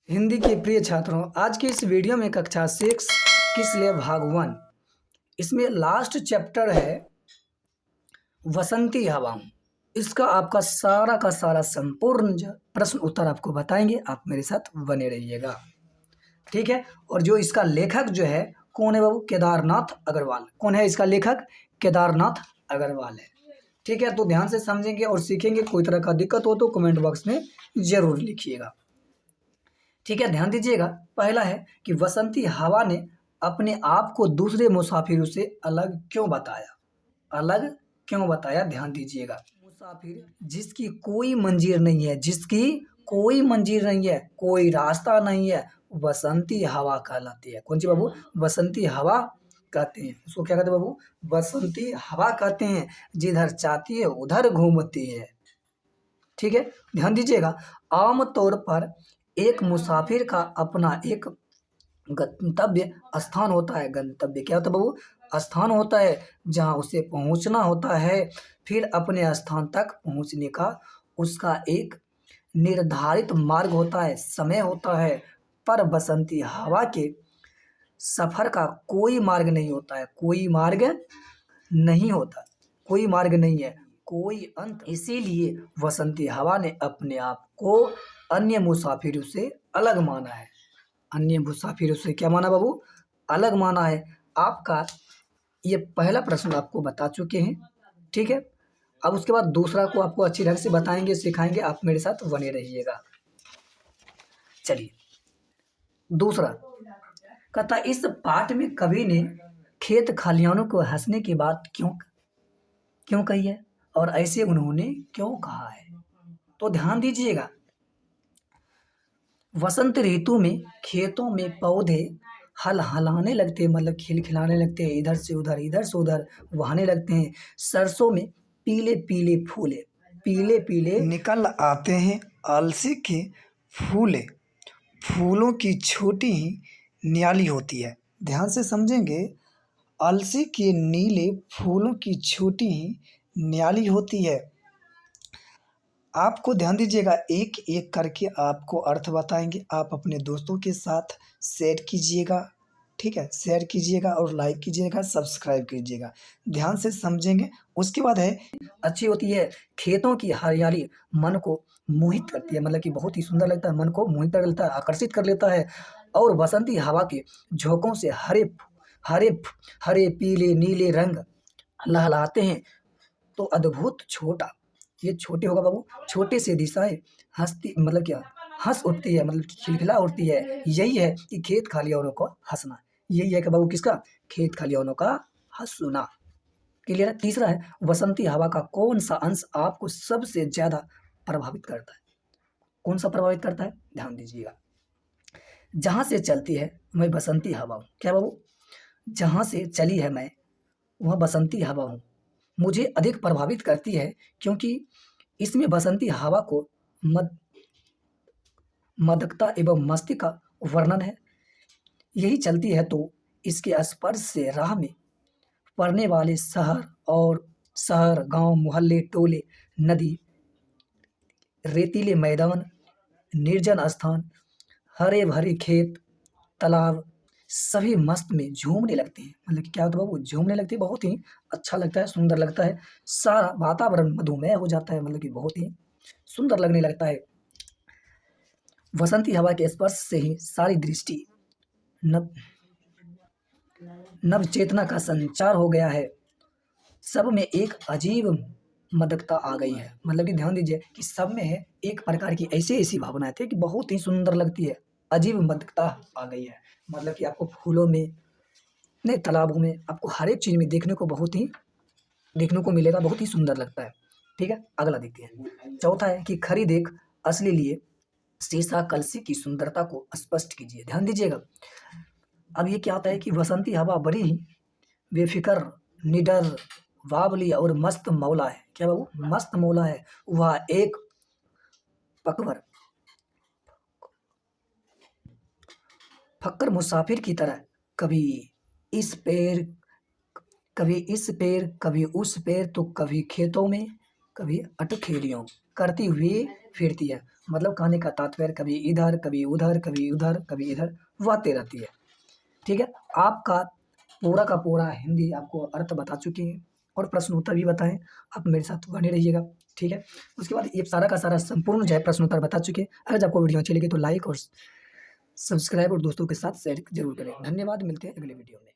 हिंदी के प्रिय छात्रों, आज के इस वीडियो में कक्षा 6 किस लिए भाग 1। इसमें लास्ट चैप्टर है वसंती हवाओं। इसका आपका सारा का सारा संपूर्ण प्रश्न उत्तर आपको बताएंगे। आप मेरे साथ बने रहिएगा, ठीक है। और जो इसका लेखक जो है कौन है बाबू? केदारनाथ अग्रवाल। कौन है इसका लेखक? केदारनाथ अग्रवाल है, ठीक है। तो ध्यान से समझेंगे और सीखेंगे। कोई तरह का दिक्कत हो तो कमेंट बॉक्स में जरूर लिखिएगा, ठीक है। ध्यान दीजिएगा। पहला है कि वसंती हवा ने अपने आप को दूसरे मुसाफिरों से अलग क्यों बताया? अलग क्यों बताया? ध्यान दीजिएगा। मुसाफिर जिसकी कोई मंजिल नहीं है, जिसकी कोई मंजिल नहीं है, कोई रास्ता नहीं है, वसंती हवा कहलाती है। कौन सी बाबू? वसंती हवा कहते हैं। उसको क्या कहते हैं बाबू? वसंती हवा कहते हैं। जिधर चाहती है उधर घूमती है, ठीक है। ध्यान दीजिएगा। आमतौर पर एक मुसाफिर का अपना एक गंतव्य स्थान होता है। गंतव्य क्या होता है बाबू? स्थान होता है जहाँ उसे पहुँचना होता है। फिर अपने स्थान तक पहुँचने का उसका एक निर्धारित मार्ग होता है, समय होता है। पर बसंती हवा के सफर का कोई मार्ग नहीं होता है, कोई मार्ग नहीं होता, कोई मार्ग नहीं है, कोई अंत। इसीलिए वसंती हवा ने अपने आप को अन्य मुसाफिरों से अलग माना है। अन्य मुसाफिरों से क्या माना बाबू? अलग माना है। आपका ये पहला प्रश्न आपको बता चुके हैं, ठीक है। अब उसके बाद दूसरा को आपको अच्छी ढंग से बताएंगे, सिखाएंगे। आप मेरे साथ बने रहिएगा। चलिए, दूसरा कहता, इस पाठ में कवि ने खेत खलिहानों को हंसने की बात क्यों क्यों कही है और ऐसे उन्होंने क्यों कहा है? तो ध्यान दीजिएगा। वसंत ऋतु में खेतों में पौधे हलहलाने लगते हैं, मतलब खिलखिलाने लगते हैं। इधर से उधर, इधर से उधर बहाने लगते हैं। सरसों में पीले पीले फूले पीले पीले निकल आते हैं। अलसी के फूले फूलों की छोटी ही न्याली होती है। ध्यान से समझेंगे। अलसी के नीले फूलों की छोटी ही न्याली होती है। आपको ध्यान दीजिएगा, एक एक करके आपको अर्थ बताएंगे। आप अपने दोस्तों के साथ शेयर कीजिएगा, ठीक है। शेयर कीजिएगा और लाइक कीजिएगा, सब्सक्राइब कीजिएगा। ध्यान से समझेंगे। उसके बाद है, अच्छी होती है। खेतों की हरियाली मन को मोहित करती है, मतलब कि बहुत ही सुंदर लगता है, मन को मोहित कर लेता है, आकर्षित कर लेता है। और बसंती हवा के झोंकों से हरे हरे हरे पीले नीले रंग लहलाते हैं। तो अद्भुत छोटा, ये छोटे होगा बाबू, छोटे से दिशाएं हंसती, मतलब क्या, हंस उठती है, मतलब खिलखिला उठती है। यही है कि खेत खलिहानों को हंसना। यही है कि बाबू किसका? खेत खलिहानों का हंसना। क्लियर है। तीसरा है, वसंती हवा का कौन सा अंश आपको सबसे ज्यादा प्रभावित करता है? कौन सा प्रभावित करता है? ध्यान दीजिएगा। जहां से चलती है मैं बसंती हवा हूँ। क्या बाबू? जहां से चली है मैं, वह बसंती हवा हूँ। मुझे अधिक प्रभावित करती है क्योंकि इसमें बसंती हवा को मद मदकता एवं मस्ती का वर्णन है। यही चलती है तो इसके स्पर्श से राह में पड़ने वाले शहर, गांव, मोहल्ले, टोले, नदी, रेतीले मैदान, निर्जन स्थान, हरे भरे खेत, तालाब, सभी मस्त में झूमने लगते हैं। मतलब कि क्या होता है बाबू? झूमने लगते हैं। बहुत ही अच्छा लगता है, सुंदर लगता है। सारा वातावरण मधुमेह हो जाता है, मतलब कि बहुत ही सुंदर लगने लगता है। वसंती हवा के स्पर्श से ही सारी दृष्टि नव नव चेतना का संचार हो गया है। सब में एक अजीब मदकता आ गई है। मतलब कि ध्यान दीजिए कि सब में है एक प्रकार की ऐसी ऐसी भावनाएं थी कि बहुत ही सुंदर लगती है। अजीब मदकता आ गई है, मतलब कि आपको फूलों में, नहीं, तालाबों में, आपको हर एक चीज में देखने को बहुत ही देखने को मिलेगा। बहुत ही सुंदर लगता है, ठीक है। अगला देखते हैं। चौथा है कि खरी देख असली लिए शीशा कलसी की सुंदरता को स्पष्ट कीजिए। ध्यान दीजिएगा। अब ये क्या होता है कि वसंती हवा बड़ी ही बेफिक्र, निडर, बावली और मस्त मौला है। क्या बाबू? मस्त मौला है। वह एक पकवर फक्कर मुसाफिर की तरह कभी इस पेड़ कभी इस पेड़, कभी उस पेड़, तो कभी खेतों में, कभी अटखेलियों करती हुई फिरती है। मतलब कहने का तात्पर्य कभी इधर, कभी उधर, कभी उधर, कभी इधर बहती रहती है। ठीक है, आपका पूरा का पूरा हिंदी आपको अर्थ बता चुके हैं और प्रश्न उत्तर भी बताएँ। आप मेरे साथ बने रहिएगा, ठीक है। उसके बाद ये सारा का सारा संपूर्ण जो है प्रश्न उत्तर बता चुके हैं। अगर आपको वीडियो अच्छी लगी तो लाइक और सब्सक्राइब और दोस्तों के साथ शेयर ज़रूर करें। धन्यवाद, मिलते हैं अगले वीडियो में।